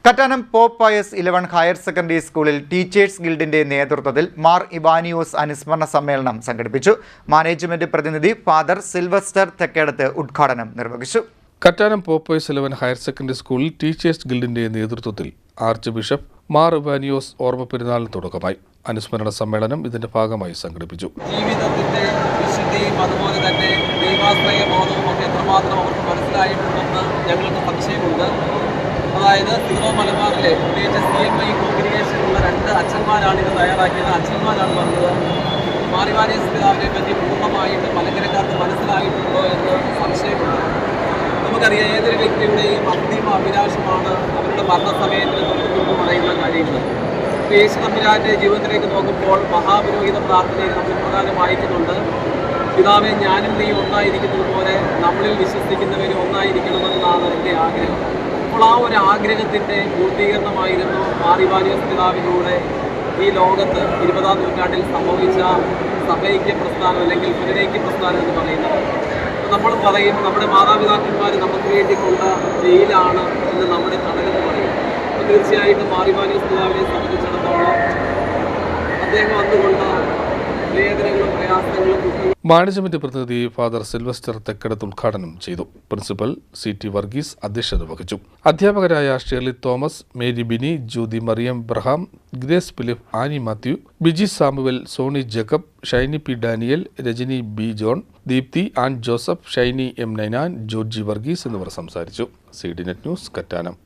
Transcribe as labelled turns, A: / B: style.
A: Kattanam pope Pius 11 higher secondary സ്കൂളിൽ teachers ഗിൽഡിന്റെ നേതൃത്വത്തിൽ മാർ ഇവാനിയോസ് അനുസ്മരണ സമ്മേളനം സംഘടിപ്പിച്ചു. മാനേജ്മെന്റ് പ്രതിനിധി ഫാദർ സിൽവസ്റ്റർ തെക്കേടത്ത് ഉദ്ഘാടനം നിർവഹിച്ചു.
B: Kattanam pope Pius 11 higher secondary സ്കൂളിൽ ടീച്ചേഴ്സ് ഗിൽഡിന്റെ നേതൃത്വത്തിൽ ആർച്ച് ബിഷപ്പ് മാർ ഇവാനിയോസ് ഓർമ്മ പെരുന്നാളിന് തുടക്കമായി. അനുസ്മരണ സമ്മേളനം ഇതിന്റെ ഭാഗമായി സംഘടിപ്പിച്ചു.
C: ജീവിതത്തിന്റെ വിശുദ്ധിയും അതുപോലെ തന്നെ ദൈവാശ്രയ ബോധവും ഒക്കെ എത്രമാത്രം അവർക്ക് മനസ്സിലായിട്ടുണ്ടെന്ന് ഞങ്ങൾക്ക് സംശയമുണ്ട്. അതായത് സീറോ മലബാറിലെ പ്രത്യേകിച്ച് CMI കോൺഗ്രിഗേഷനുള്ള 2 അച്ഛന്മാരാണ് ഇത് തയ്യാറാക്കിയത്. അച്ഛന്മാരാണ് പറഞ്ഞത് മാർ ഇവാനിയോസ് പിതാവിനെ പറ്റി പൂർണ്ണമായിട്ട് മലങ്കരക്കാർക്ക് മനസ്സിലായിട്ടുണ്ടോ എന്ന് സംശയമുണ്ട്. നമുക്കറിയാം, ഏതൊരു വ്യക്തിയുടെയും അന്തിമ അഭിലാഷമാണ് അവരുടെ മരണസമയത്തിന് തൊട്ടുമുമ്പ് പറയുന്ന കാര്യങ്ങൾ. യേശു തമ്പുരാന്റെ ജീവിതത്തിലേക്ക് നോക്കുമ്പോൾ മഹാപുരോഹിത പ്രാർത്ഥനയിൽ നമ്മൾ പ്രധാനം വായിക്കുന്നുണ്ട്, പിതാവേ ഞാനും നീ ഒന്നായിരിക്കുന്നത് പോലെ നമ്മളിൽ വിശ്വസിക്കുന്നവരും ഒന്നായിരിക്കണമെന്നാണ് എൻ്റെ ആഗ്രഹം. അപ്പോൾ ആ ഒരു ആഗ്രഹത്തിൻ്റെ പൂർത്തീകരണമായിരുന്നു മാർ ഇവാനിയോസ് പിതാവിലൂടെ ഈ ലോകത്ത് 20-ാം നൂറ്റാണ്ടിൽ സംഭവിച്ച സഭൈക്യ പ്രസ്ഥാനം അല്ലെങ്കിൽ പുനരൈക്യ പ്രസ്ഥാനം എന്ന് പറയുന്നത്. നമ്മൾ പറയും നമ്മുടെ മാതാപിതാക്കന്മാർ നമുക്ക് വേണ്ടി കൊണ്ട ജയിലാണ് എന്ന് നമ്മുടെ തണലെന്ന് പറയും. അപ്പോൾ തീർച്ചയായിട്ടും മാർ ഇവാനിയോസ് പിതാവിനെ സംബന്ധിച്ചിടത്തോളം അദ്ദേഹം വന്നുകൊണ്ട് വേദനകളും പ്രയാസങ്ങളും
B: മാനേജ്മെന്റ് പ്രതിനിധി ഫാദർ സിൽവസ്റ്റർ തെക്കടത്ത് ഉദ്ഘാടനം ചെയ്തു. പ്രിൻസിപ്പൽ CT വർഗീസ് അധ്യക്ഷത വഹിച്ചു. അധ്യാപകരായ Shirley Thomas, Mary Bini, Juthi Mariyam Braham, Grace Philip, Annie Mathew, Biji Samuel, Sony Jacob, Shiny P Daniel, Rajani B John, Deepthi Ann Joseph, Shiny M Ninan, Georgy Varghese എന്നിവർ സംസാരിച്ചു. CD net news, Kattanam.